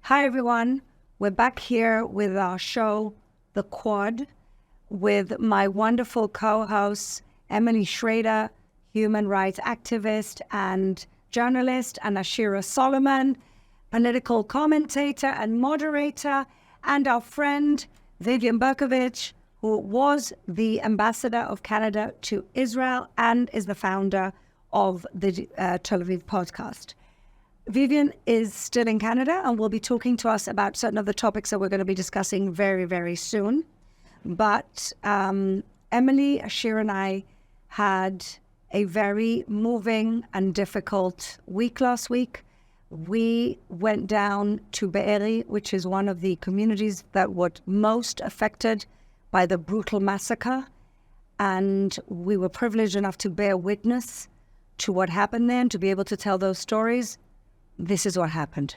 Hi, everyone. We're back here with our show, The Quad, with my wonderful co-hosts, Emily Schrader, human rights activist and journalist, and Ashira Solomon, political commentator and moderator, and our friend, Vivian Bercovici, who was the ambassador of Canada to Israel and is the founder of the Tel Aviv podcast. Vivian is still in Canada and will be talking to us about certain of the topics that we're going to be discussing very, very soon. But Emily, Ashir, and I had a very moving and difficult week last week. We went down to Be'eri, which is one of the communities that were most affected by the brutal massacre. And we were privileged enough to bear witness to what happened there and to be able to tell those stories. This is what happened.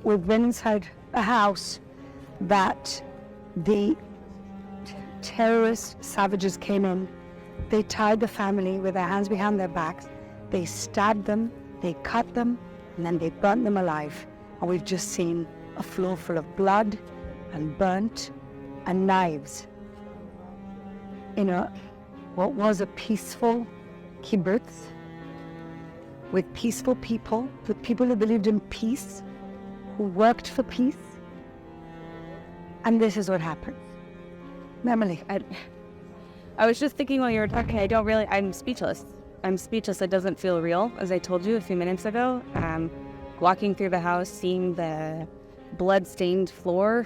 We've been inside a house that the terrorist savages came in. They tied the family with their hands behind their backs. They stabbed them, they cut them, and then they burnt them alive. And we've just seen a floor full of blood and burnt and knives in what was a peaceful kibbutz with peaceful people, with people who believed in peace, who worked for peace. And this is what happened. Emily. I was just thinking while you were talking, I'm speechless. It doesn't feel real, as I told you a few minutes ago. Walking through the house, seeing the blood-stained floor,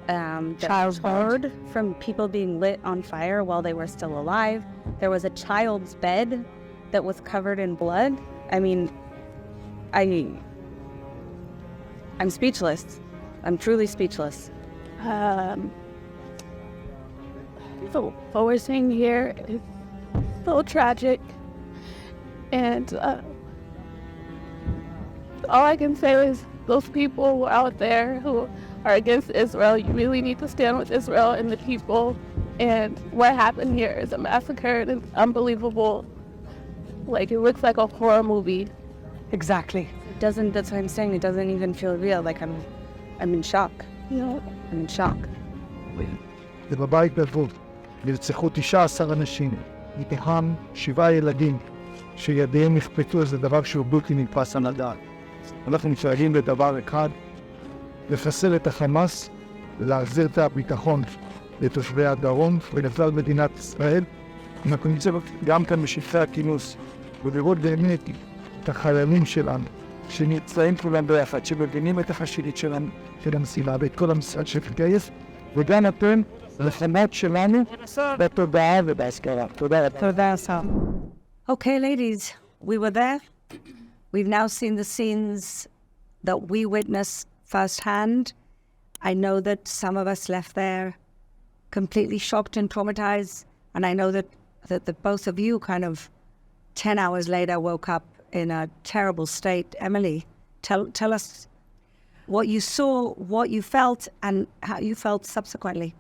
charred from people being lit on fire while they were still alive. There was a child's bed that was covered in blood. I mean, I'm speechless. I'm truly speechless. So what we're seeing here is so tragic, and all I can say is those people out there who are against Israel, you really need to stand with Israel and the people, and what happened here is a massacre, and it's unbelievable. Like, it looks like a horror movie. Exactly. That's what I'm saying, it doesn't even feel real. Like, I'm in shock. Yeah. I'm in shock. זה בבית בלבוב. נרצחו 19 אנשים, מתוכם 7 ילדים, שידיהם נכפתו. זה דבר שהוא בלתי נתפס על הדעת. אנחנו מתנהגים לדבר אחד, לחסל את החמאס, להחזיר את הביטחון לתושבי הדרום ולכלל מדינת ישראל. אנחנו נמצא גם כאן בשטחי הכינוס, ולראות באמת את החיילים שלנו, שנמצאים כולם ביחד, שמבינים את החשיבות שלנו, של המשימה, ואת כל המשרד שמתגייס, וגם אתם, לחמאס שלנו, בתודעה ובהשכרה. תודה. Okay, ladies, we were there. We've now seen the scenes that we witnessed firsthand. I know that some of us left there completely shocked and traumatized, and I know that both of you kind of 10 hours later woke up in a terrible state. Emily, tell us what you saw, what you felt, and how you felt subsequently.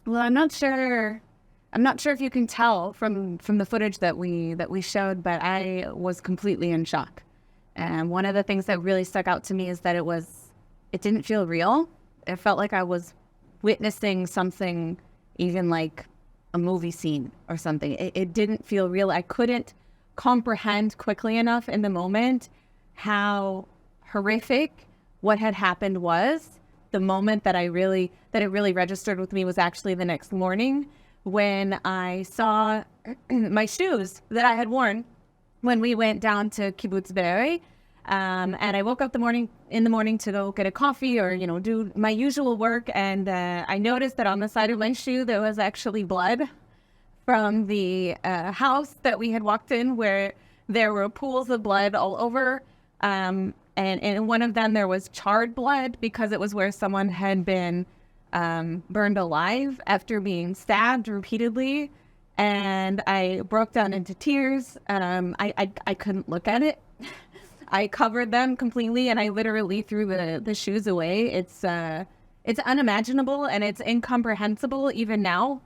Well, I'm not sure if you can tell from the footage that we showed, but I was completely in shock. And one of the things that really stuck out to me is that it didn't feel real. It felt like I was witnessing something, even like a movie scene or something. It didn't feel real. I couldn't comprehend quickly enough in the moment how horrific what had happened was. The moment that it really registered with me was actually the next morning when I saw my shoes that I had worn when we went down to Kibbutz Be'eri. And I woke up in the morning to go get a coffee or, do my usual work. And I noticed that on the side of my shoe, there was actually blood from the house that we had walked in, where there were pools of blood all over. And in one of them, there was charred blood because it was where someone had been burned alive after being stabbed repeatedly. and I broke down into tears. I couldn't look at it. I covered them completely, and I literally threw the shoes away. It's unimaginable, and it's incomprehensible even now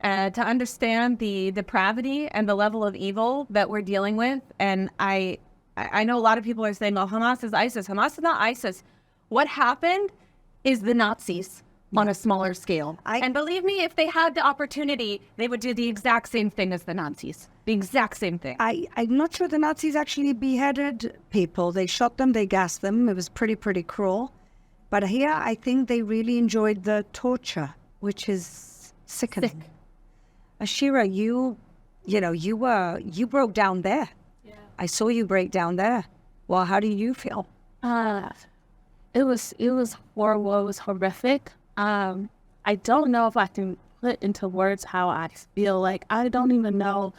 to understand the depravity and the level of evil that we're dealing with. And I know a lot of people are saying, oh, Hamas is ISIS. Hamas is not ISIS. What happened is the Nazis on a smaller scale. And believe me, if they had the opportunity, they would do the exact same thing as the Nazis. The exact same thing. I'm not sure the Nazis actually beheaded people. They shot them, they gassed them. It was pretty cruel. But here, I think they really enjoyed the torture, which is sickening. Sick. Ashira, you broke down there. Yeah. I saw you break down there. Well, how do you feel? It was horrible. It was horrific. I don't know if I can put into words how I feel. Like, I don't even know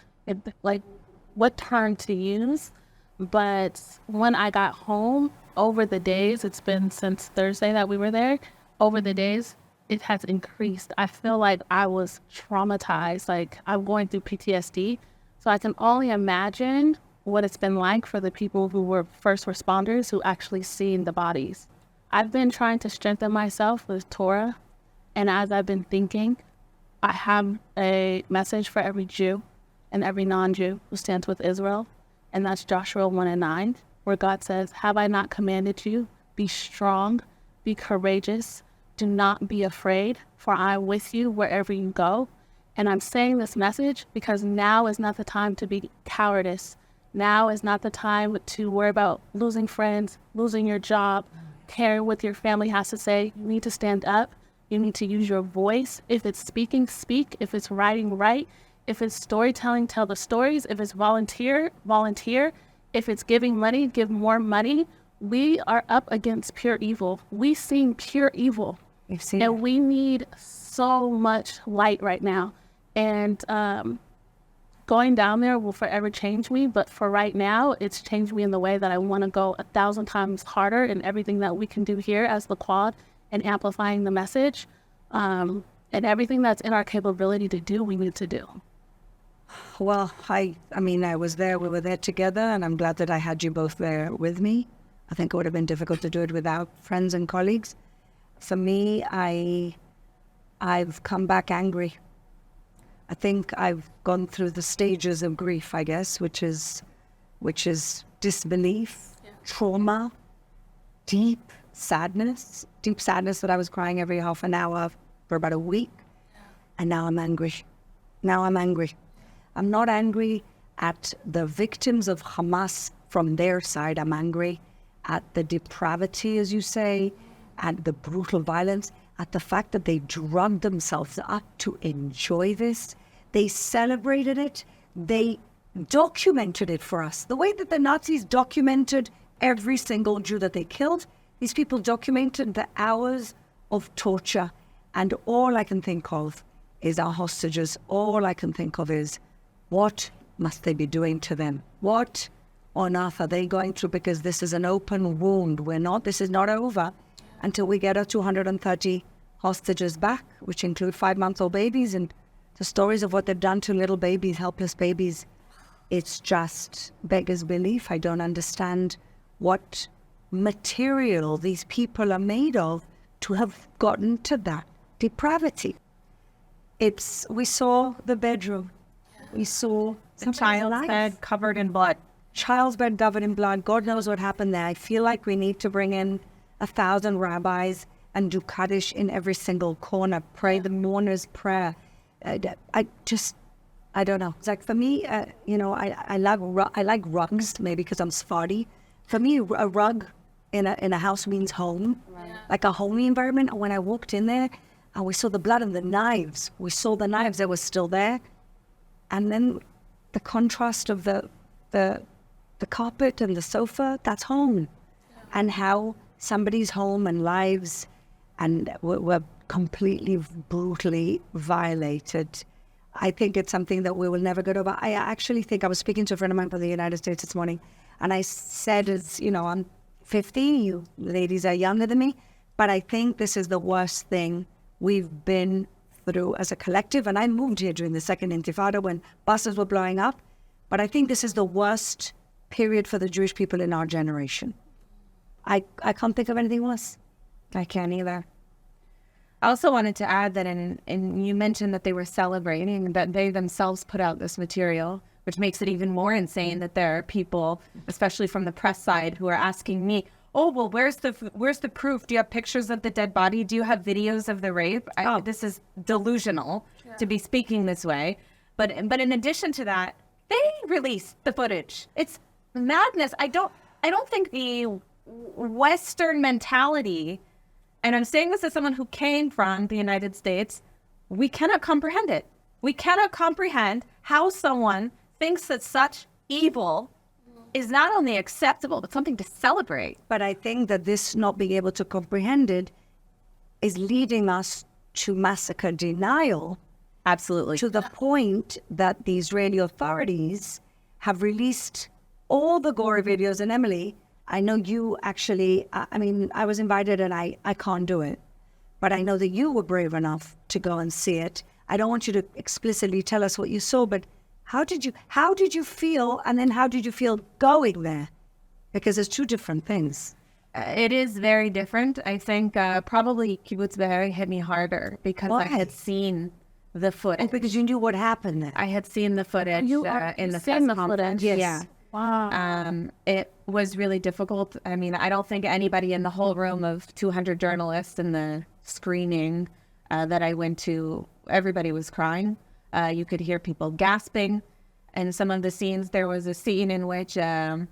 what term to use. But when I got home, over the days, it's been since Thursday that we were there, over the days, it has increased. I feel like I was traumatized. Like, I'm going through PTSD. So I can only imagine what it's been like for the people who were first responders who actually seen the bodies. I've been trying to strengthen myself with Torah, and as I've been thinking, I have a message for every Jew and every non-Jew who stands with Israel, and that's Joshua 1:9, where God says, have I not commanded you? Be strong, be courageous, do not be afraid, for I am with you wherever you go. And I'm saying this message because now is not the time to be cowardice. Now is not the time to worry about losing friends, losing your job, caring what your family has to say. You need to stand up. You need to use your voice. If it's speaking, speak. If it's writing, write. If it's storytelling, tell the stories. If it's volunteer, volunteer. If it's giving money, give more money. We are up against pure evil. We've seen pure evil. And we need so much light right now. And going down there will forever change me. But for right now, it's changed me in the way that I want to go 1,000 times harder in everything that we can do here as the Quad and amplifying the message. And everything that's in our capability to do, we need to do. Well, I mean, I was there, we were there together, and I'm glad that I had you both there with me. I think it would have been difficult to do it without friends and colleagues. For me, I've come back angry. I think I've gone through the stages of grief, I guess, which is disbelief, trauma, deep sadness that I was crying every half an hour for about a week. And now I'm angry. I'm not angry at the victims of Hamas from their side. I'm angry at the depravity, as you say, at the brutal violence, at the fact that they drugged themselves up to enjoy this. They celebrated it. They documented it for us. The way that the Nazis documented every single Jew that they killed, these people documented the hours of torture. And all I can think of is our hostages. All I can think of is, what must they be doing to them? What on earth are they going through? Because this is an open wound. This is not over until we get our 230 hostages back, which include 5-month-old babies, and the stories of what they've done to little babies, helpless babies. It's just beggars belief. I don't understand what material these people are made of to have gotten to that depravity. We saw the bedroom. We saw the child's bed covered in blood. Child's bed covered in blood. God knows what happened there. I feel like we need to bring in 1,000 rabbis and do Kaddish in every single corner. Pray the mourner's prayer. I don't know. It's like, for me, I like rugs, maybe because I'm Sephardi. For me, a rug in a house means home, like a homey environment. And when I walked in there, we saw the blood and the knives. We saw the knives that were still there. And then the contrast of the carpet and the sofa, that's home. And how somebody's home and lives were completely, brutally violated. I think it's something that we will never get over. I actually think, I was speaking to a friend of mine from the United States this morning, and I said, I'm 50, you ladies are younger than me, but I think this is the worst thing we've been through as a collective. And I moved here during the second Intifada when buses were blowing up. But I think this is the worst period for the Jewish people in our generation. I can't think of anything worse. I can't either. I also wanted to add that you mentioned that they were celebrating, that they themselves put out this material, which makes it even more insane that there are people, especially from the press side, who are asking me, oh, well, where's the proof? Do you have pictures of the dead body? Do you have videos of the rape? This is delusional to be speaking this way. But in addition to that, they released the footage. It's madness. I don't think the Western mentality, and I'm saying this as someone who came from the United States, we cannot comprehend it. We cannot comprehend how someone thinks that such evil is not only acceptable, but something to celebrate. But I think that this not being able to comprehend it is leading us to massacre denial. Absolutely. To the point that the Israeli authorities have released all the gory videos. And Emily, I know you actually, I was invited and I can't do it. But I know that you were brave enough to go and see it. I don't want you to explicitly tell us what you saw, but how did you feel? And then how did you feel going there? Because it's two different things. It is very different. I think probably Kibbutz Be'eri hit me harder because I had seen the footage. Oh, because you knew what happened there. I had seen the footage in the seen press the conference. footage. Yes. Yeah. Wow. It was really difficult. I mean, I don't think anybody in the whole room of 200 journalists in the screening that I went to, everybody was crying. You could hear people gasping. And some of the scenes, there was a scene in which a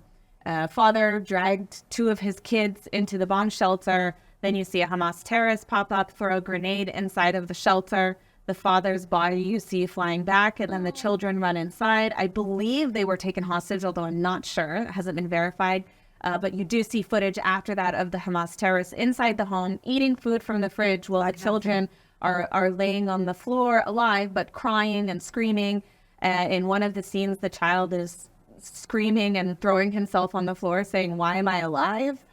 father dragged two of his kids into the bomb shelter. Then you see a Hamas terrorist pop up, throw a grenade inside of the shelter. The father's body you see flying back, and then the children run inside. I believe they were taken hostage, although I'm not sure. It hasn't been verified. But you do see footage after that of the Hamas terrorists inside the home, eating food from the fridge while the children are laying on the floor alive, but crying and screaming. In one of the scenes, the child is screaming and throwing himself on the floor, saying, "Why am I alive?"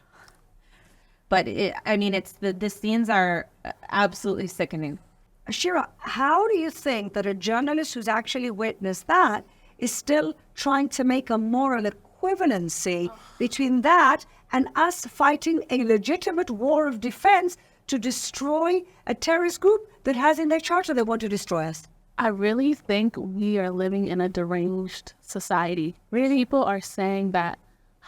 But the scenes are absolutely sickening. Ashira, how do you think that a journalist who's actually witnessed that is still trying to make a moral equivalency between that and us fighting a legitimate war of defense to destroy a terrorist group that has in their charter they want to destroy us? I really think we are living in a deranged society. Really, people are saying that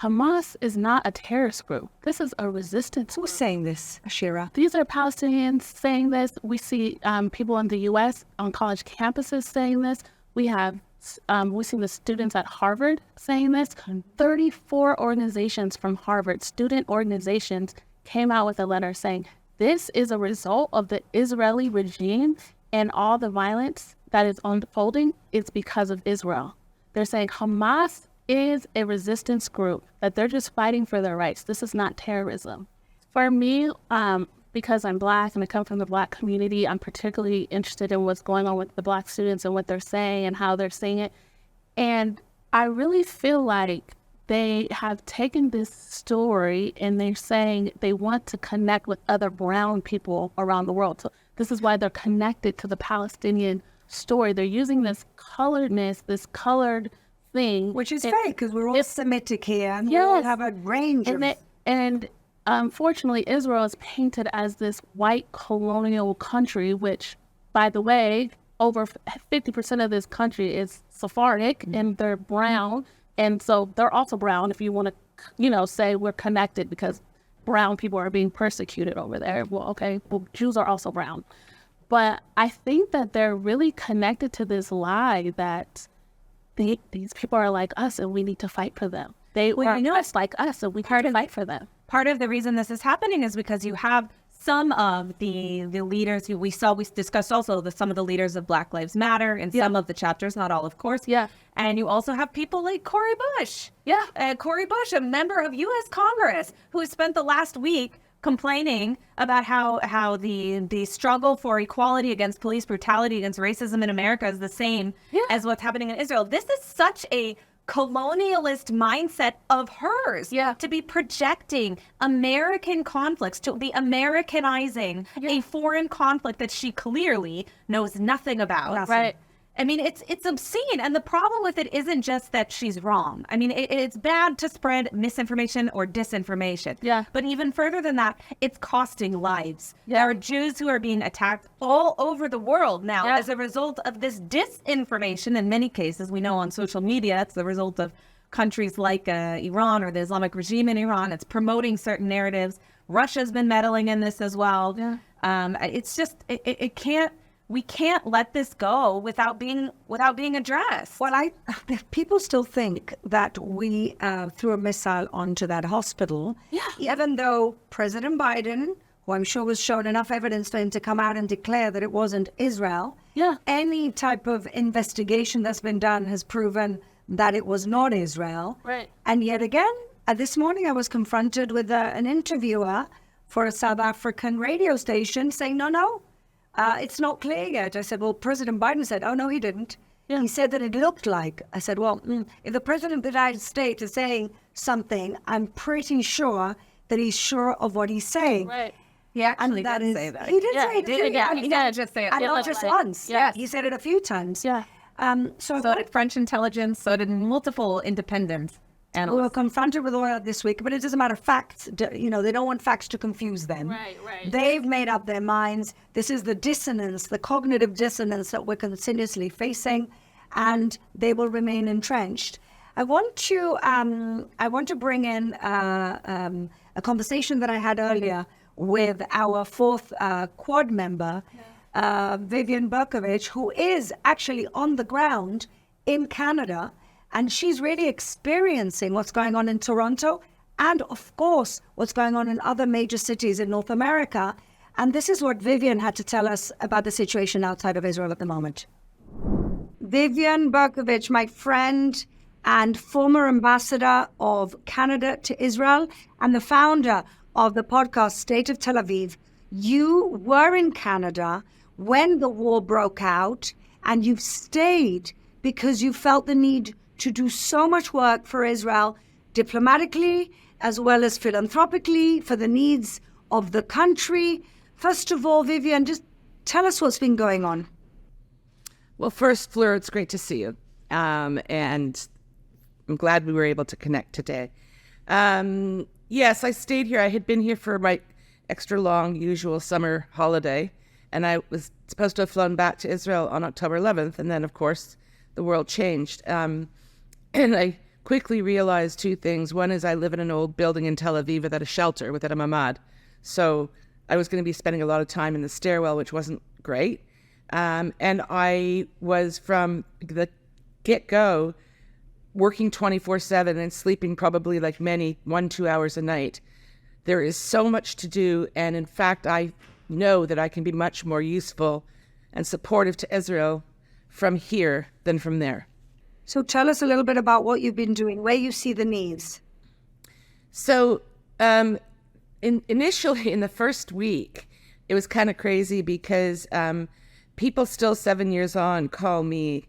Hamas is not a terrorist group. This is a resistance group. Who's saying this, Ashira? These are Palestinians saying this. We see people in the U.S. on college campuses saying this. We've seen the students at Harvard saying this. 34 organizations from Harvard, student organizations, came out with a letter saying this is a result of the Israeli regime and all the violence that is unfolding is because of Israel. They're saying Hamas is a resistance group, that they're just fighting for their rights. This is not terrorism. For me, because I'm Black and I come from the Black community, I'm particularly interested in what's going on with the Black students and what they're saying and how they're saying it. And I really feel like they have taken this story and they're saying they want to connect with other brown people around the world. So this is why they're connected to the Palestinian story. They're using this coloredness, this colored thing. Which is fake, because we're all Semitic here and we all have a range of... And unfortunately, Israel is painted as this white colonial country, which, by the way, over 50% of this country is Sephardic and they're brown. And so they're also brown if you want to, say we're connected because brown people are being persecuted over there. Well, okay, Jews are also brown. But I think that they're really connected to this lie that these people are like us and we need to fight for them. They are just like us and we need to fight for them. Part of the reason this is happening is because you have some of the leaders who we discussed also some of the leaders of Black Lives Matter in some of the chapters, not all, of course. Yeah. And you also have people like Cori Bush. Yeah. Cori Bush, a member of U.S. Congress, who has spent the last week complaining about how the struggle for equality against police brutality, against racism in America is the same as what's happening in Israel. This is such a colonialist mindset of hers to be projecting American conflicts, to be Americanizing a foreign conflict that she clearly knows nothing about. Right. I mean, it's obscene. And the problem with it isn't just that she's wrong. I mean, it's bad to spread misinformation or disinformation. Yeah. But even further than that, it's costing lives. There are Jews who are being attacked all over the world now as a result of this disinformation. In many cases, we know on social media, it's the result of countries like Iran or the Islamic regime in Iran. It's promoting certain narratives. Russia's been meddling in this as well. Yeah. It's just, it can't. We can't let this go without being addressed. Well, people still think that we threw a missile onto that hospital, even though President Biden, who I'm sure was shown enough evidence for him to come out and declare that it wasn't Israel, any type of investigation that's been done has proven that it was not Israel. Right. And yet again, this morning I was confronted with an interviewer for a South African radio station saying, no, it's not clear yet. I said, well, President Biden said, oh, no, he didn't. Yeah. He said that it looked like. I said, well, if the President of the United States is saying something, I'm pretty sure that he's sure of what he's saying. Right. He actually did say that. He did say it. He did just say it. And not just once. Yes. He said it a few times. Yeah. So did French intelligence, so did multiple independent analysts. We were confronted with all that this week, but it doesn't matter. Facts, they don't want facts to confuse them. Right. They've made up their minds. This is the dissonance, the cognitive dissonance that we're continuously facing, and they will remain entrenched. I want to bring in a conversation that I had earlier with our fourth Quad member, Vivian Bercovici, who is actually on the ground in Canada. And she's really experiencing what's going on in Toronto and, of course, what's going on in other major cities in North America. And this is what Vivian had to tell us about the situation outside of Israel at the moment. Vivian Bercovici, my friend and former ambassador of Canada to Israel and the founder of the podcast State of Tel Aviv. You were in Canada when the war broke out, and you've stayed because you felt the need to do so much work for Israel, diplomatically as well as philanthropically, for the needs of the country. First of all, Vivian, just tell us what's been going on. Well, first, Fleur, it's great to see you. And I'm glad we were able to connect today. Yes, I stayed here. I had been here for my extra long usual summer holiday, and I was supposed to have flown back to Israel on October 11th, and then, of course, the world changed. And I quickly realized two things. One is I live in an old building in Tel Aviv without a shelter, without a mamad. So I was going to be spending a lot of time in the stairwell, which wasn't great. And I was, from the get-go, working 24/7 and sleeping probably like many 1-2 hours a night. There is so much to do. And in fact, I know that I can be much more useful and supportive to Israel from here than from there. So tell us a little bit about what you've been doing, where you see the needs. So initially, in the first week, it was kind of crazy because people still 7 years on call me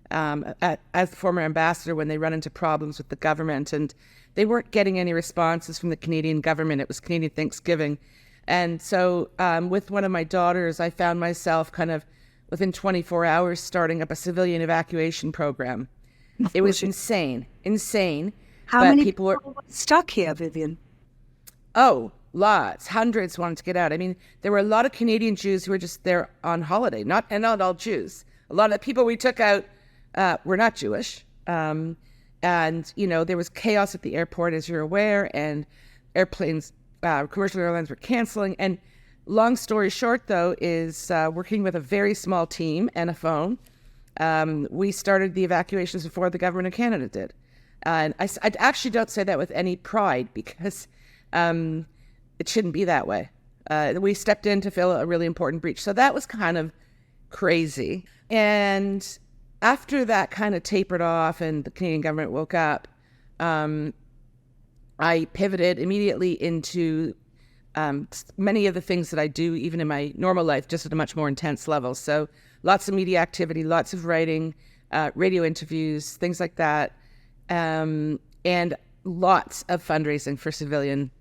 as the former ambassador when they run into problems with the government, and they weren't getting any responses from the Canadian government. It was Canadian Thanksgiving. And so with one of my daughters, I found myself kind of within 24 hours starting up a civilian evacuation program. It was insane. How many people were stuck here, Vivian? Oh, lots. Hundreds wanted to get out. I mean, there were a lot of Canadian Jews who were just there on holiday. Not all Jews. A lot of the people we took out were not Jewish. And, there was chaos at the airport, as you're aware, and airplanes, commercial airlines were canceling. And long story short, though, is working with a very small team and a phone, we started the evacuations before the government of Canada did. And I actually don't say that with any pride, because it shouldn't be that way. We stepped in to fill a really important breach. So that was kind of crazy. And after that kind of tapered off and the Canadian government woke up, I pivoted immediately into many of the things that I do even in my normal life, just at a much more intense level. So lots of media activity, lots of writing, radio interviews, things like that. and lots of fundraising for civilian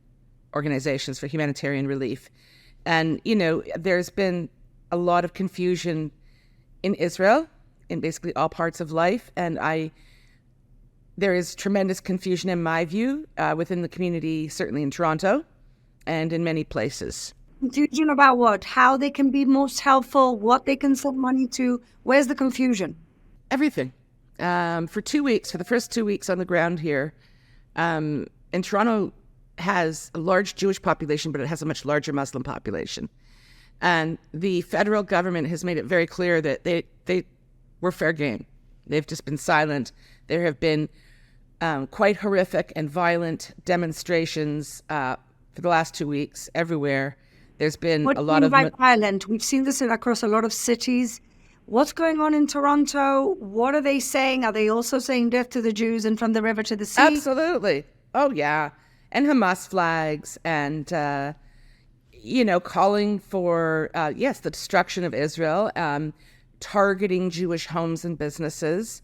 organizations for humanitarian relief. And, there's been a lot of confusion in Israel, in basically all parts of life. And there is tremendous confusion, in my view, within the community, certainly in Toronto and in many places. Confusion about what? How they can be most helpful, what they can send money to? Where's the confusion? Everything. For 2 weeks, for the first 2 weeks on the ground here, and Toronto has a large Jewish population, but it has a much larger Muslim population. And the federal government has made it very clear that they were fair game. They've just been silent. There have been quite horrific and violent demonstrations for the last 2 weeks everywhere. There's been What a lot of... violent? We've seen this across a lot of cities. What's going on in Toronto? What are they saying? Are they also saying death to the Jews and from the river to the sea? Absolutely. Oh, yeah. And Hamas flags and, calling for, the destruction of Israel, targeting Jewish homes and businesses.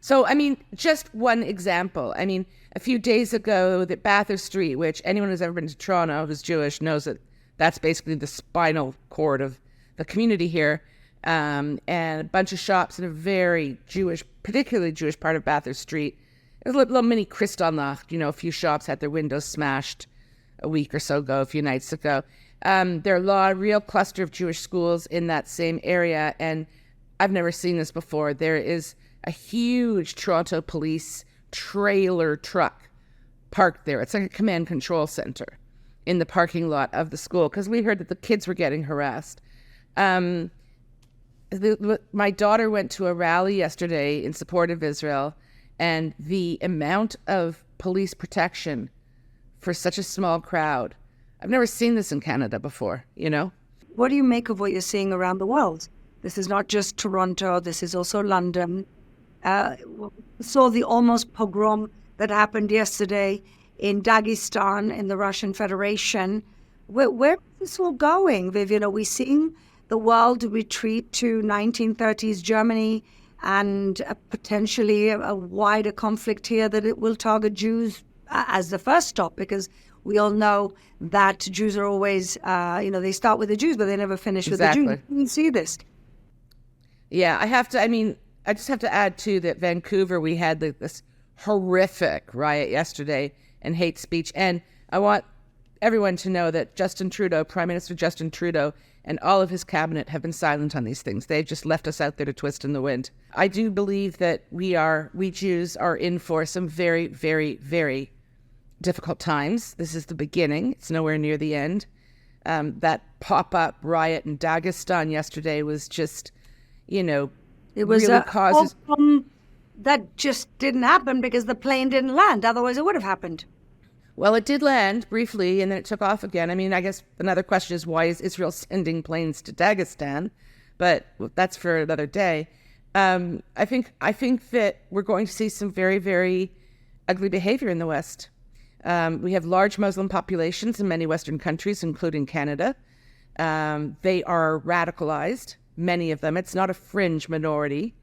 So, just one example. A few days ago, that Bathurst Street, which anyone who's ever been to Toronto who's Jewish knows that that's basically the spinal cord of the community here, and a bunch of shops in a very Jewish, particularly Jewish part of Bathurst Street. It was a little mini Kristallnacht, a few shops had their windows smashed a week or so ago, a few nights ago. There are a real cluster of Jewish schools in that same area, and I've never seen this before. There is a huge Toronto police trailer truck parked there. It's like a command control center in the parking lot of the school, because we heard that the kids were getting harassed. My daughter went to a rally yesterday in support of Israel, and the amount of police protection for such a small crowd, I've never seen this in Canada before, What do you make of what you're seeing around the world? This is not just Toronto, this is also London. Saw the almost pogrom that happened yesterday in Dagestan, in the Russian Federation. Where is this all going, Vivian? Are we seeing the world retreat to 1930s Germany and potentially a wider conflict here that it will target Jews as the first stop? Because we all know that Jews are always, they start with the Jews, but they never finish with the Jews. You see this. Yeah, I just have to add, too, that Vancouver, we had this horrific riot yesterday and hate speech. And I want everyone to know that Justin Trudeau, Prime Minister Justin Trudeau, and all of his cabinet have been silent on these things. They've just left us out there to twist in the wind. I do believe that we Jews are in for some very, very, very difficult times. This is the beginning. It's nowhere near the end. That pop-up riot in Dagestan yesterday was just, it was really causes... that just didn't happen because the plane didn't land. Otherwise, it would have happened. Well, it did land briefly, and then it took off again. I guess another question is, why is Israel sending planes to Dagestan? But that's for another day. I think that we're going to see some very, very ugly behavior in the West. We have large Muslim populations in many Western countries, including Canada. They are radicalized, many of them. It's not a fringe minority.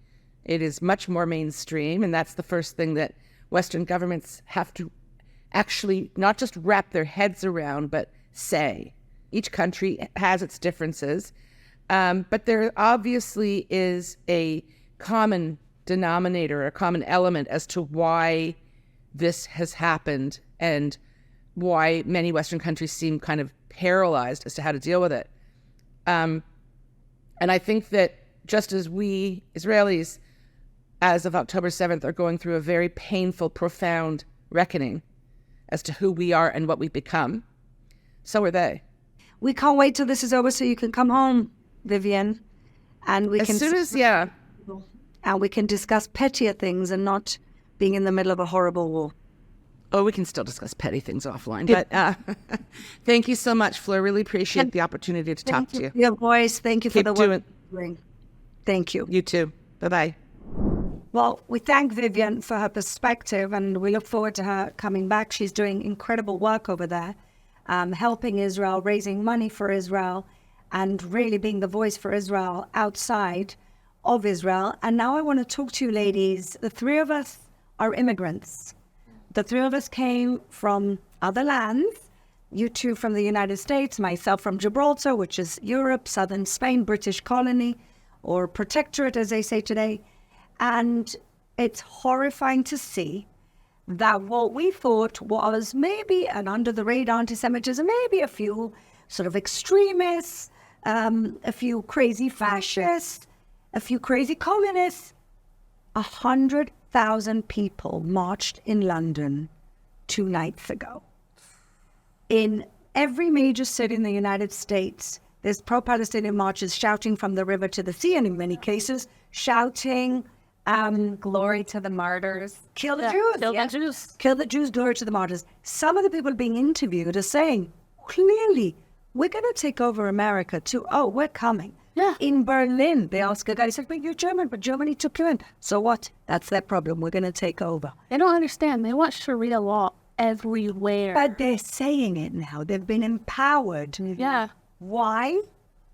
It is much more mainstream, and that's the first thing that Western governments have to actually not just wrap their heads around, but say. Each country has its differences, but there obviously is a common denominator, a common element as to why this has happened and why many Western countries seem kind of paralyzed as to how to deal with it. And I think that just as we Israelis, as of October 7th, are going through a very painful, profound reckoning as to who we are and what we've become, so are they. We can't wait till this is over so you can come home, Vivian, and and we can discuss pettier things and not being in the middle of a horrible war. Oh, we can still discuss petty things offline. But thank you so much, Fleur. Really appreciate the opportunity to talk to you. Your voice. Thank you for the work you're doing. Thank you. You too. Bye-bye. Well, we thank Vivian for her perspective, and we look forward to her coming back. She's doing incredible work over there, helping Israel, raising money for Israel, and really being the voice for Israel outside of Israel. And now I want to talk to you ladies. The three of us are immigrants. The three of us came from other lands. You two from the United States, myself from Gibraltar, which is Europe, southern Spain, British colony, or protectorate, as they say today. And it's horrifying to see that what we thought was maybe an under-the-radar anti-Semitism, maybe a few sort of extremists, a few crazy fascists, a few crazy communists. 100,000 people marched in London 2 nights ago. In every major city in the United States, there's pro-Palestinian marches shouting from the river to the sea, and in many cases, shouting, Glory to the martyrs. kill the Jews. Kill the Jews. Kill the Jews, glory to the martyrs. Some of the people being interviewed are saying, clearly, we're going to take over America too. Oh, we're coming. Yeah. In Berlin, they asked a guy, he said, but you're German, but Germany took you in. So what? That's their problem. We're going to take over. They don't understand. They want Sharia law everywhere. But they're saying it now. They've been empowered. Yeah. Why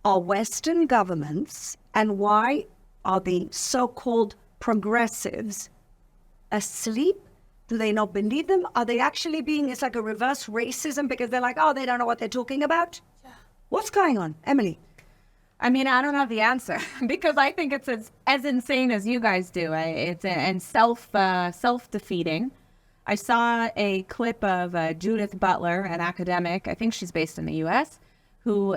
are Western governments and why are the so-called progressives asleep? Do they not believe them? Are they actually being, it's like a reverse racism because they're like, oh, they don't know what they're talking about? Yeah. What's going on? Emily? I mean, I don't have the answer because I think it's as insane as you guys do. And self-defeating. I saw a clip of Judith Butler, an academic, I think she's based in the U.S., who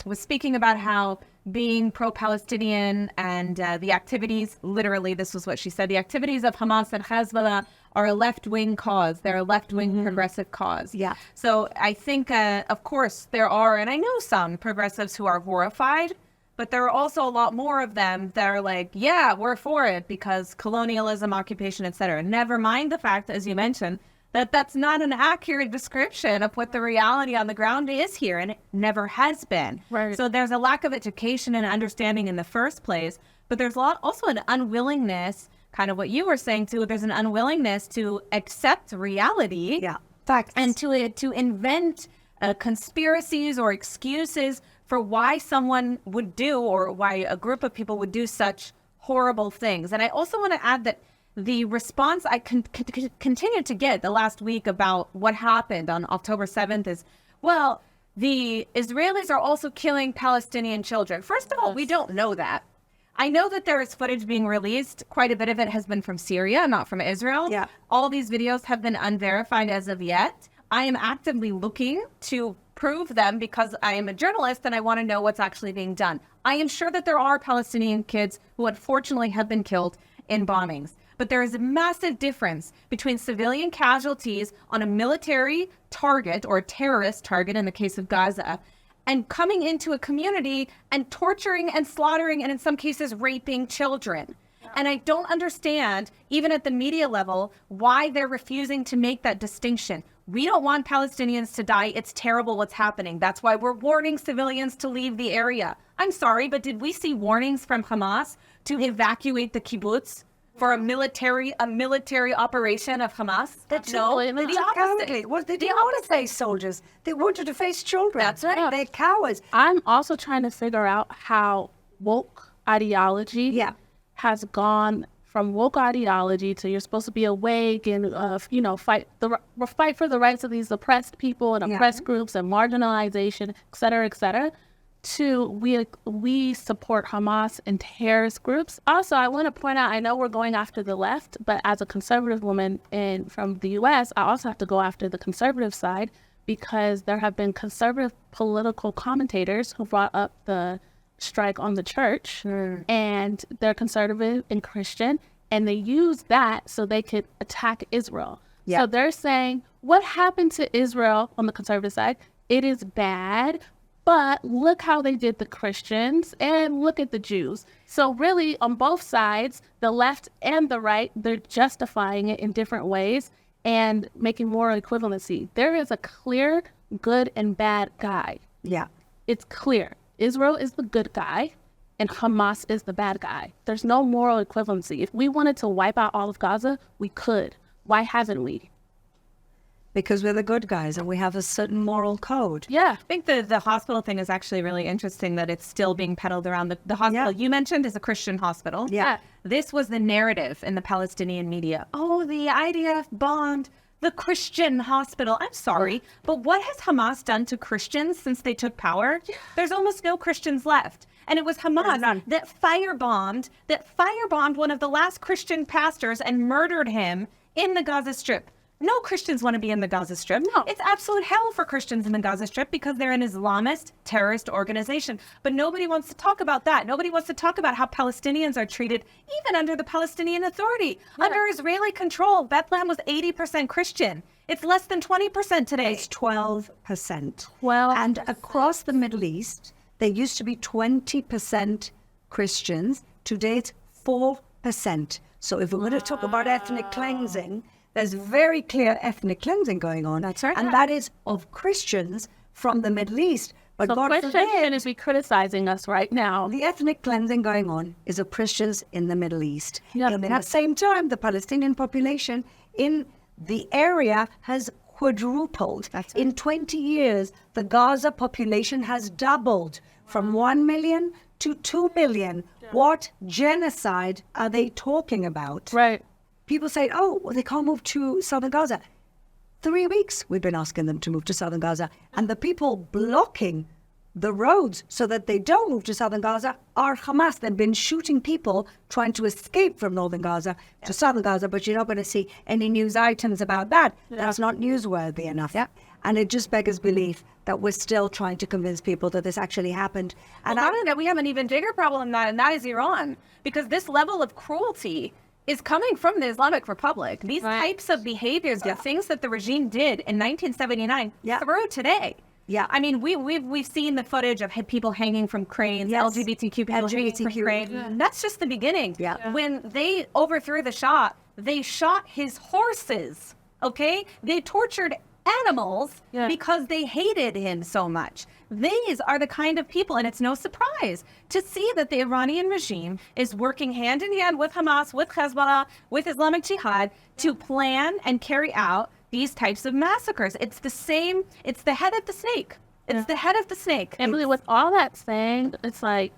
was speaking about how being pro-Palestinian and the activities, literally this was what she said, the activities of Hamas and Hezbollah are a left-wing cause. They're a left-wing progressive cause. Yeah. So I think, of course, there are, and I know some progressives who are horrified, but there are also a lot more of them that are like, yeah, we're for it because colonialism, occupation, etc. Never mind the fact, as you mentioned, that that's not an accurate description of what the reality on the ground is here, and it never has been. Right. So there's a lack of education and understanding in the first place, but there's also an unwillingness, kind of what you were saying too, there's an unwillingness to accept reality. Yeah. Facts. And to invent conspiracies or excuses for why someone would do or why a group of people would do such horrible things. And I also want to add that the response I continue to get the last week about what happened on October 7th is, well, the Israelis are also killing Palestinian children. First of all, we don't know that. I know that there is footage being released. Quite a bit of it has been from Syria, not from Israel. Yeah. All these videos have been unverified as of yet. I am actively looking to prove them because I am a journalist and I want to know what's actually being done. I am sure that there are Palestinian kids who unfortunately have been killed in bombings. But there is a massive difference between civilian casualties on a military target or a terrorist target in the case of Gaza and coming into a community and torturing and slaughtering and in some cases raping children. And I don't understand, even at the media level, why they're refusing to make that distinction. We don't want Palestinians to die. It's terrible what's happening. That's why we're warning civilians to leave the area. I'm sorry, but did we see warnings from Hamas to evacuate the kibbutz for a military operation of Hamas? No, the opposite. Well, they didn't want to face soldiers. They wanted to face children. That's right. They're cowards. I'm also trying to figure out how woke ideology has gone from woke ideology to you're supposed to be awake and fight for the rights of these oppressed people and oppressed groups and marginalization, et cetera, to we support Hamas and terrorist groups. Also, I want to point out, I know we're going after the left, but as a conservative woman from the U.S., I also have to go after the conservative side because there have been conservative political commentators who brought up the strike on the church, and they're conservative and Christian, and they use that so they could attack Israel. Yeah. So they're saying, what happened to Israel on the conservative side? It is bad, but look how they did the Christians and look at the Jews. So really, on both sides, the left and the right, they're justifying it in different ways and making moral equivalency. There is a clear good and bad guy. Yeah. It's clear. Israel is the good guy and Hamas is the bad guy. There's no moral equivalency. If we wanted to wipe out all of Gaza, we could. Why haven't we? because we're the good guys and we have a certain moral code. I think the hospital thing is actually really interesting that it's still being peddled around. The hospital you mentioned is a Christian hospital. This was the narrative in the Palestinian media. Oh, the IDF bombed the Christian hospital. I'm sorry, but what has Hamas done to Christians since they took power? There's almost no Christians left. And it was Hamas that firebombed one of the last Christian pastors and murdered him in the Gaza Strip. No Christians want to be in the Gaza Strip. No. It's absolute hell for Christians in the Gaza Strip because they're an Islamist terrorist organization. But nobody wants to talk about that. Nobody wants to talk about how Palestinians are treated, even under the Palestinian Authority. Under Israeli control, Bethlehem was 80% Christian. It's less than 20% today. It's 12%. And across the Middle East, there used to be 20% Christians. Today, it's 4%. So if we're going to talk about ethnic cleansing, there's very clear ethnic cleansing going on. That's right. And that is of Christians from the Middle East. But So God Christians forbid, shouldn't be criticizing us right now. the ethnic cleansing going on is of Christians in the Middle East. Yeah. And at the same time, the Palestinian population in the area has quadrupled. In 20 years, the Gaza population has doubled from 1 million to 2 million. What genocide are they talking about? Right. People say, oh, well, they can't move to southern Gaza. 3 weeks we've been asking them to move to southern Gaza. And the people blocking the roads so that they don't move to southern Gaza are Hamas. They've been shooting people trying to escape from northern Gaza to southern Gaza, but you're not going to see any news items about that. That's not newsworthy enough. And it just beggars belief that we're still trying to convince people that this actually happened. And Not only that, we have an even bigger problem than that, and that is Iran. Because this level of cruelty is coming from the Islamic Republic. These types of behaviors, the things that the regime did in 1979 through today. I mean, we've seen the footage of people hanging from cranes, LGBTQ people hanging from cranes. That's just the beginning. When they overthrew the Shah, they shot his horses, okay? They tortured animals because they hated him so much. These are the kind of people, and it's no surprise to see that the Iranian regime is working hand in hand with Hamas, with Hezbollah, with Islamic Jihad to plan and carry out these types of massacres. It's the same, it's the head of the snake. It's the head of the snake. Emily, with all that saying, it's like,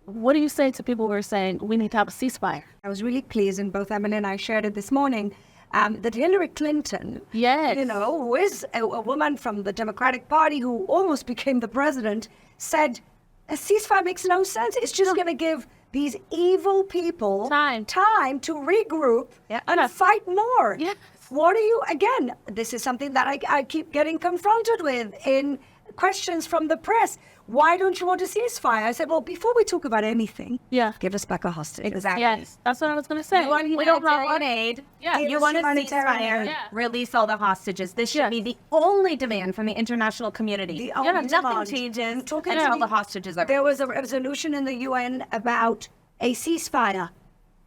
what do you say to people who are saying we need to have a ceasefire? I was really pleased, and both Emily and I shared it this morning, that Hillary Clinton, who is a woman from the Democratic Party who almost became the president, said a ceasefire makes no sense. It's just going to give these evil people time to regroup and fight more. What are you, again, this is something that I keep getting confronted with in questions from the press. Why don't you want a ceasefire? I said, well, before we talk about anything, give us back our hostages. Exactly. Yes, that's what I was going to say. You want humanitarian aid. You want a ceasefire. Release all the hostages. This should be the only demand from the international community. The only nothing changes until the hostages are There was a resolution in the UN about a ceasefire.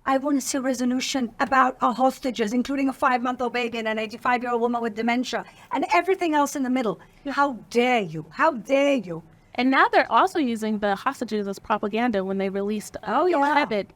I want to see a resolution about our hostages, including a 5-month-old baby and an 85-year-old woman with dementia and everything else in the middle. How dare you? How dare you? And now they're also using the hostages as propaganda when they released Habit.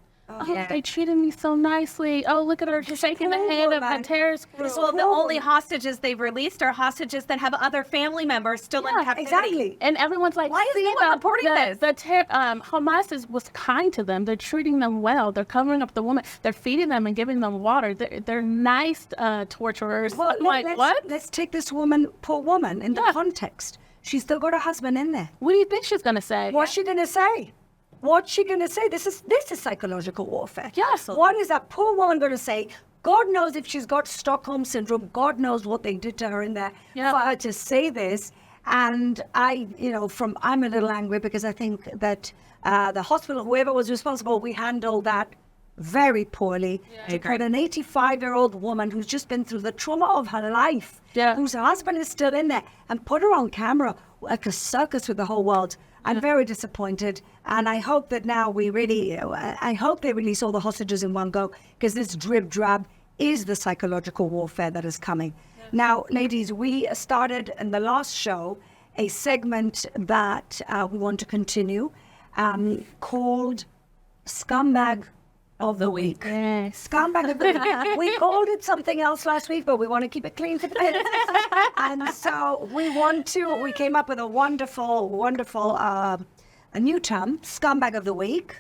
They treated me so nicely. Oh, look at her shaking the hand of the terrorist group. Well, the only hostages they've released are hostages that have other family members still in captivity. Exactly. And everyone's like, why is no one reporting this? Hamas was kind to them. They're treating them well. They're covering up the woman. They're feeding them and giving them water. They're nice torturers. Well, let's take this poor woman, in the context. She's still got her husband in there. What do you think she's going to say? What's she going to say? What's she going to say? This is psychological warfare. Yes. What is that poor woman going to say? God knows if she's got Stockholm Syndrome. God knows what they did to her in there for her to say this. And I'm a little angry because I think that the hospital, whoever was responsible, we handled that very poorly. To put an 85-year-old woman who's just been through the trauma of her life, whose husband is still in there, and put her on camera like a circus with the whole world. I'm very disappointed, and I hope that now I hope they release all the hostages in one go, because this drib-drab is the psychological warfare that is coming. Now, ladies, we started in the last show a segment that we want to continue called Scumbag of the week. Yes. Scumbag of the week. We called it something else last week, but we want to keep it clean today. And so we came up with a wonderful, a new term, scumbag of the week.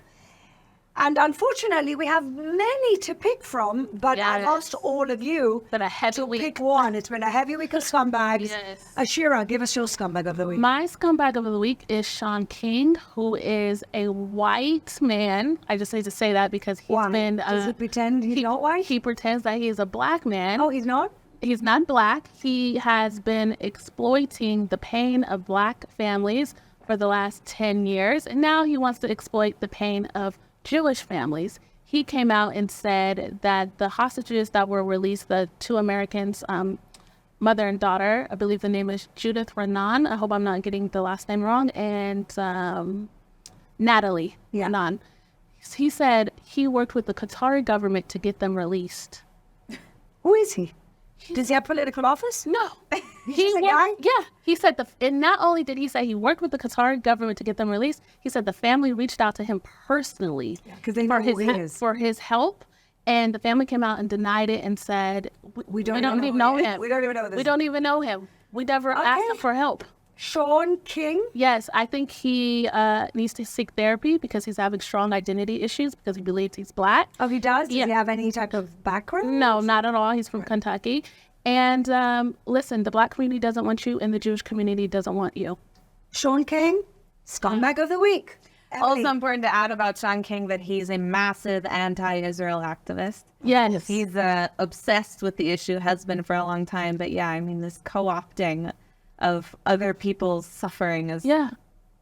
And unfortunately, we have many to pick from, but I've asked all of you But a heavy to week. pick one. It's been a heavy week of scumbags. Yes. Ashira, give us your scumbag of the week. My scumbag of the week is Sean King, who is a white man. I just need to say that because he's Why? been... Does he pretend he's not white? He pretends that he is a black man. Oh, he's not? He's not black. He has been exploiting the pain of black families for the last 10 years. And now he wants to exploit the pain of Jewish families. He came out and said that the hostages that were released, the two Americans, mother and daughter, I believe the name is Judith Renan. I hope I'm not getting the last name wrong. And Natalie Renan. He said he worked with the Qatari government to get them released. Who is he? Does he have political office? No. He's a guy? Yeah. He said and not only did he say he worked with the Qatari government to get them released, he said the family reached out to him personally Because they know who he is. for his help. And the family came out and denied it and said, we don't even know him. We don't even know this. We don't even know him. We never asked him for help. Sean King? Yes, I think he needs to seek therapy because he's having strong identity issues because he believes he's black. Oh, he does? Does Yeah. he have any type of background? No, not at all. He's from Kentucky. And listen, the black community doesn't want you and the Jewish community doesn't want you. Sean King, scumbag of the week. Emily. Also important to add about Sean King that he's a massive anti-Israel activist. Yes. He's obsessed with the issue, has been for a long time. But yeah, I mean, this co-opting of other people's suffering is Yeah.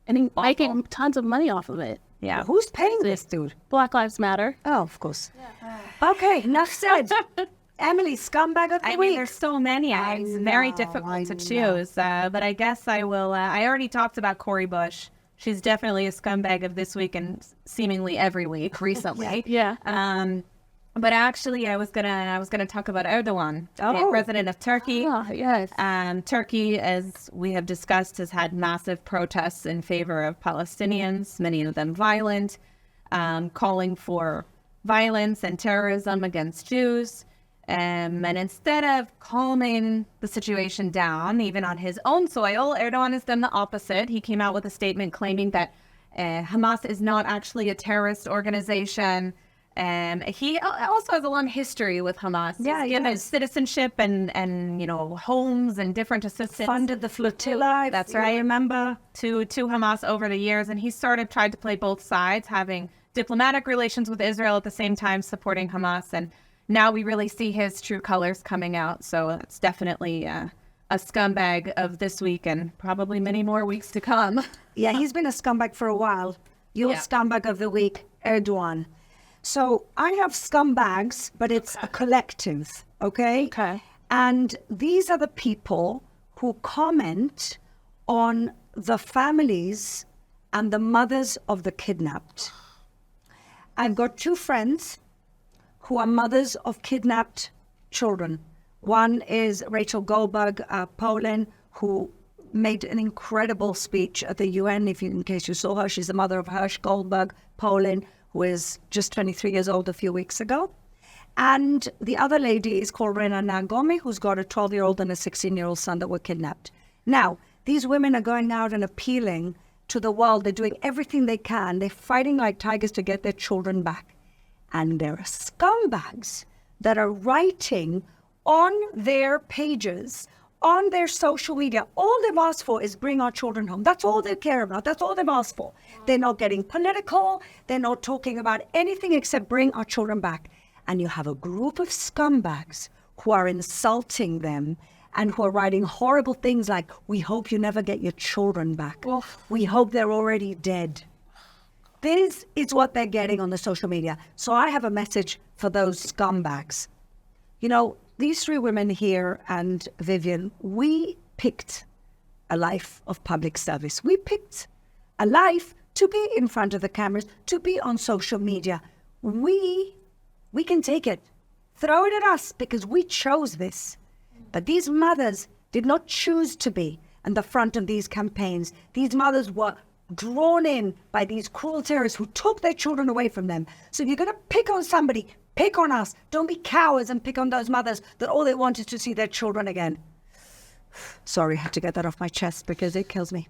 And he's making tons of money off of it. yeah. Who's paying this dude? Black Lives Matter. Oh, of course. Okay, enough said. Emily, scumbag of the I week. mean, there's so many. It's very difficult to choose. But I guess I will. I already talked about Cori Bush. She's definitely a scumbag of this week and seemingly every week recently. Yeah. But actually, I was gonna talk about Erdogan, the president of Turkey. Oh, yes. Turkey, as we have discussed, has had massive protests in favor of Palestinians, many of them violent, calling for violence and terrorism against Jews. And instead of calming the situation down, even on his own soil, Erdogan has done the opposite. He came out with a statement claiming that Hamas is not actually a terrorist organization. He also has a long history with Hamas. Yeah, He's he given does. citizenship and homes and different assistance. Funded the flotilla. That's right. I remember to Hamas over the years, and he tried to play both sides, having diplomatic relations with Israel at the same time, supporting Hamas. And now we really see his true colors coming out. So it's definitely a scumbag of this week and probably many more weeks to come. Yeah, he's been a scumbag for a while. Your scumbag of the week, Erdogan. So I have scumbags, but it's a collective, okay? Okay. And these are the people who comment on the families and the mothers of the kidnapped. I've got two friends who are mothers of kidnapped children. One is Rachel Goldberg, Poland, who made an incredible speech at the UN. In case you saw her, she's the mother of Hirsch Goldberg, Poland, who is just 23 years old a few weeks ago. And the other lady is called Rena Nagomi, who's got a 12-year-old and a 16-year-old son that were kidnapped. Now, these women are going out and appealing to the world. They're doing everything they can. They're fighting like tigers to get their children back. And there are scumbags that are writing on their pages, on their social media. All they've asked for is bring our children home. That's all they care about. That's all they've asked for. They're not getting political. They're not talking about anything except bring our children back. And you have a group of scumbags who are insulting them and who are writing horrible things like, we hope you never get your children back. We hope they're already dead. This is what they're getting on the social media. So I have a message for those scumbags. These three women here and Vivian, we picked a life of public service. We picked a life to be in front of the cameras, to be on social media. We can take it. Throw it at us because we chose this. But these mothers did not choose to be in the front of these campaigns. These mothers were drawn in by these cruel terrorists who took their children away from them. So if you're going to pick on somebody, pick on us. Don't be cowards and pick on those mothers that all they want is to see their children again. Sorry, I had to get that off my chest because it kills me.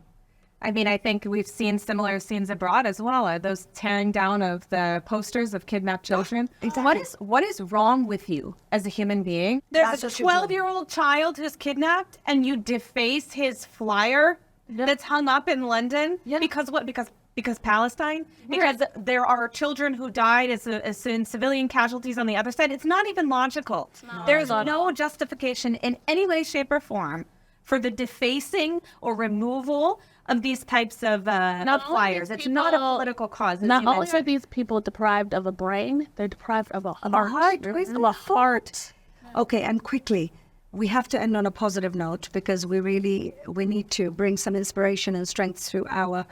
I mean, I think we've seen similar scenes abroad as well. Those tearing down of the posters of kidnapped children. Exactly. What is wrong with you as a human being? There's That's a what you're doing. 12-year-old child who's kidnapped, and you deface his flyer that's hung up in London because what? Because Palestine? Because there are children who died as in civilian casualties on the other side. It's not even logical. There's no justification in any way, shape, or form for the defacing or removal of these types of flyers. It's not a political cause. Not only are these people deprived of a brain, they're deprived of a heart. Of a heart. Okay, and quickly, we have to end on a positive note because we need to bring some inspiration and strength to our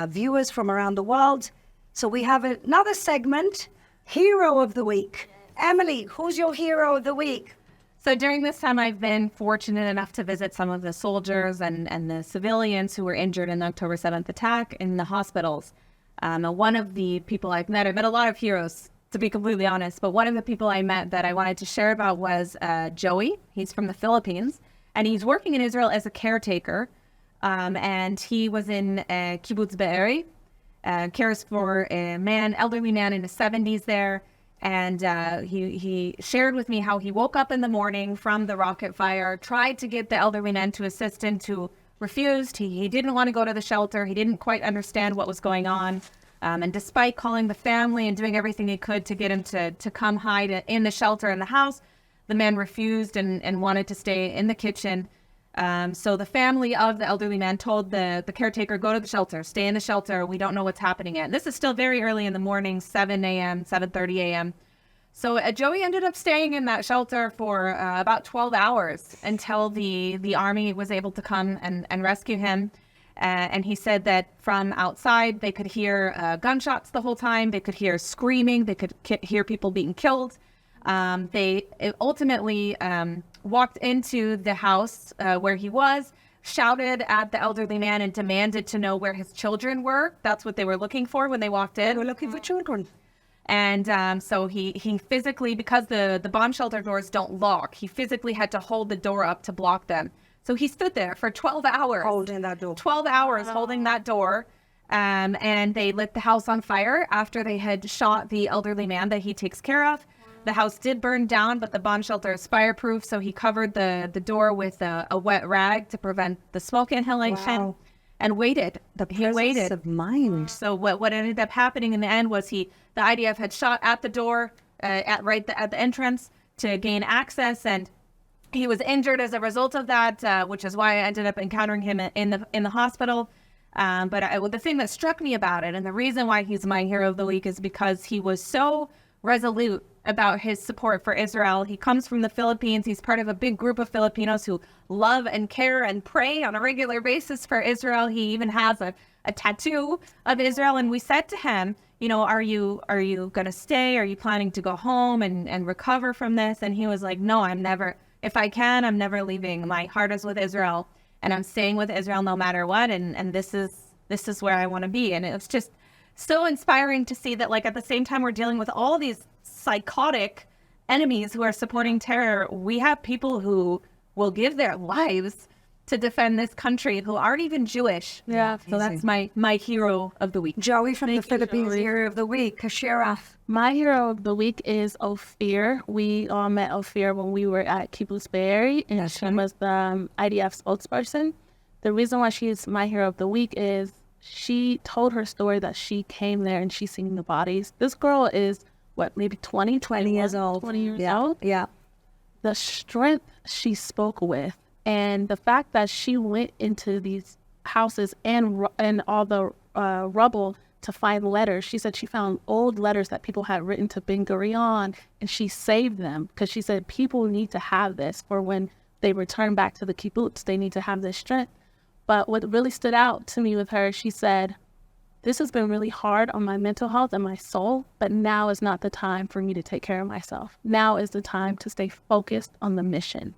viewers from around the world. So we have another segment, Hero of the Week. Emily, who's your hero of the week? So during this time, I've been fortunate enough to visit some of the soldiers and the civilians who were injured in the October 7th attack in the hospitals. One of the people I've met a lot of heroes, to be completely honest, but one of the people I met that I wanted to share about was Joey. He's from the Philippines, and he's working in Israel as a caretaker. And he was in Kibbutz Be'eri, cares for a elderly man in his 70s there. And he shared with me how he woke up in the morning from the rocket fire, tried to get the elderly man to assist him, who refused. He didn't want to go to the shelter. He didn't quite understand what was going on. And despite calling the family and doing everything he could to get him to come hide in the shelter in the house, the man refused and wanted to stay in the kitchen. So the family of the elderly man told the caretaker, go to the shelter, stay in the shelter. We don't know what's happening yet. This is still very early in the morning, 7 a.m., 7:30 a.m. So Joey ended up staying in that shelter for about 12 hours until the army was able to come and rescue him. And he said that from outside, they could hear gunshots the whole time. They could hear screaming. They could hear people being killed. They ultimately walked into the house where he was, shouted at the elderly man and demanded to know where his children were. That's what they were looking for when they walked in. We're looking for children. And so he physically, because the bomb shelter doors don't lock, he physically had to hold the door up to block them. So he stood there for 12 hours. Holding that door. 12 hours holding that door. And they lit the house on fire after they had shot the elderly man that he takes care of. The house did burn down, but the bomb shelter is fireproof, so he covered the door with a wet rag to prevent the smoke inhalation and waited. He waited. Of mind. So what ended up happening in the end was the IDF had shot at the door at the entrance to gain access, and he was injured as a result of that, which is why I ended up encountering him in the hospital. But the thing that struck me about it, and the reason why he's my hero of the week, is because he was so resolute about his support for Israel. He comes from the Philippines. He's part of a big group of Filipinos who love and care and pray on a regular basis for Israel. He even has a tattoo of Israel. And we said to him, are you going to stay? Are you planning to go home and recover from this? And he was like, no, I'm never leaving. My heart is with Israel, and I'm staying with Israel no matter what. And this is where I want to be. And it was just so inspiring to see that, like, at the same time we're dealing with all these psychotic enemies who are supporting terror, we have people who will give their lives to defend this country who aren't even Jewish. Yeah. So that's my hero of the week. Joey from the Philippines, hero of the week. Ashira. My hero of the week is Ophir. We all met Ophir when we were at Kibbutz Be'eri, and she was the IDF spokesperson. The reason why she is my hero of the week is she told her story that she came there and she's seen the bodies. This girl is, maybe 20 years old. 20 years old. Yeah. The strength she spoke with, and the fact that she went into these houses and all the rubble to find letters. She said she found old letters that people had written to Ben Gurion, and she saved them because she said people need to have this for when they return back to the kibbutz. They need to have this strength. But what really stood out to me with her, she said, this has been really hard on my mental health and my soul, but now is not the time for me to take care of myself. Now is the time to stay focused on the mission.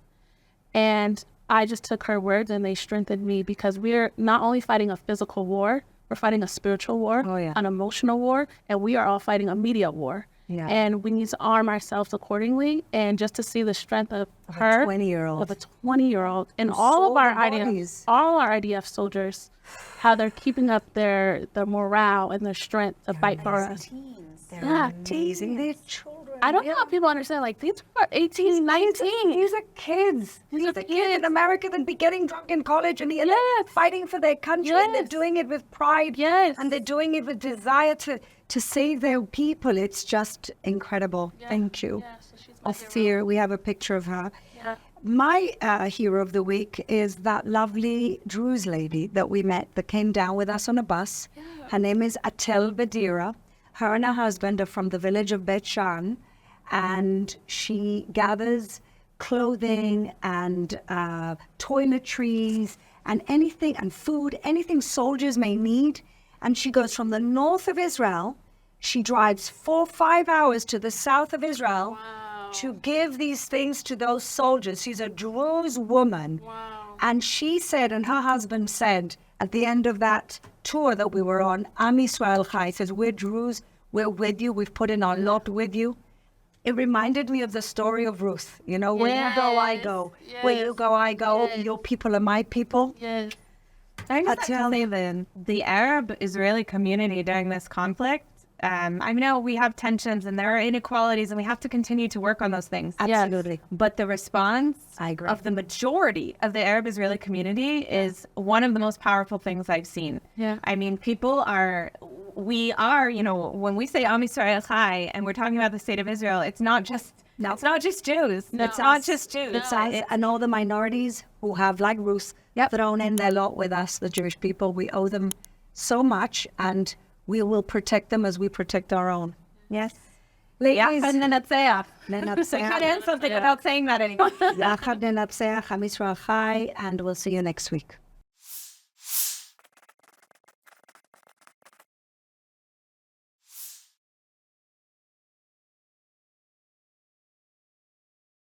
And I just took her words and they strengthened me, because we're not only fighting a physical war, we're fighting a spiritual war, an emotional war, and we are all fighting a media war. Yeah. And we need to arm ourselves accordingly. And just to see the strength of her, 20-year-old. of a 20-year-old, and all of our IDF soldiers, how they're keeping up their morale and their strength to fight for us. They're amazing. They're children. I don't know how people understand, like, these are 18, 19. These are kids. These are kids in America that be getting drunk in college and they're fighting for their country and they're doing it with pride. Yes. And they're doing it with desire to save their people. It's just incredible. Thank you. Yeah, so she's Ophir, we have a picture of her. Yeah. My hero of the week is that lovely Druze lady that we met that came down with us on a bus. Her name is Atel Badira. Her and her husband are from the village of Bet Shan, and she gathers clothing and toiletries and anything, and food, anything soldiers may need. And she goes from the north of Israel. She drives 4-5 hours to the south of Israel to give these things to those soldiers. She's a Druze woman. And she said, and her husband said, at the end of that tour that we were on, Am Yisrael Chai, says, we're Druze, we're with you, we've put in our lot with you. It reminded me of the story of Ruth. You know, where you go, I go. Where you go, I go. Your people are my people. Yes. I just have to say the Arab-Israeli community during this conflict, I know we have tensions and there are inequalities and we have to continue to work on those things. Absolutely. But the response I agree. of the majority of the Arab-Israeli community is one of the most powerful things I've seen. Yeah. I mean, we are, you know, when we say Am Yisrael Chai and we're talking about the state of Israel, it's not just It's not just Jews. It's not just Jews. It's us and all the minorities who have, like Ruth, thrown in their lot with us, the Jewish people. We owe them so much, and we will protect them as we protect our own. Yes. Ladies, and then Nenatseach. I can't end something without saying that anymore. Yachad Nenatseach, Am Yisrael Chai, and we'll see you next week.